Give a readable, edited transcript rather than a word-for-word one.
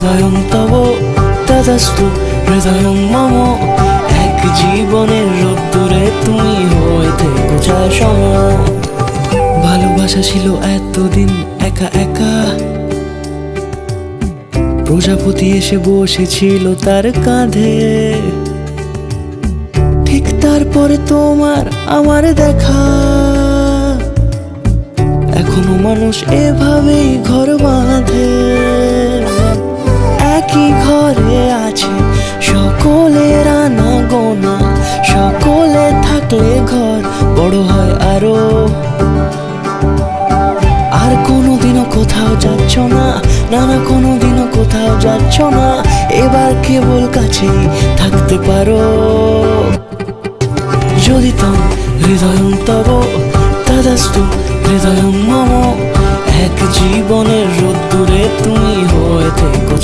হৃদয়ং তব তদস্তু হৃদয়ং মম। এক জীবনের রোদ্দুরে তুমি হয়ে থেকো সম। ভালোবাসা ছিল এতদিন একা একা, প্রজাপতি এসে বসেছিল তার কাঁধে। ঠিক তারপরে তোমার আমার দেখা, এখনো মানুষ এভাবেই ঘর বাঁধে। একই ঘরে আছে সকলের আনা গোনা, সকলে থাকলে ঘর বড় হয় আরো। আর কোনোদিনও কোথাও যাচ্ছ না, না না কোনোদিনও কোথাও যাচ্ছ না, এবার কেবল কাছেই থাকতে পারো। যদি তং হৃদয়ং তব তদস্তু হৃদয়ং মম। এক জীবনের রোদ্দুরে তুমি হয়ে থেকো।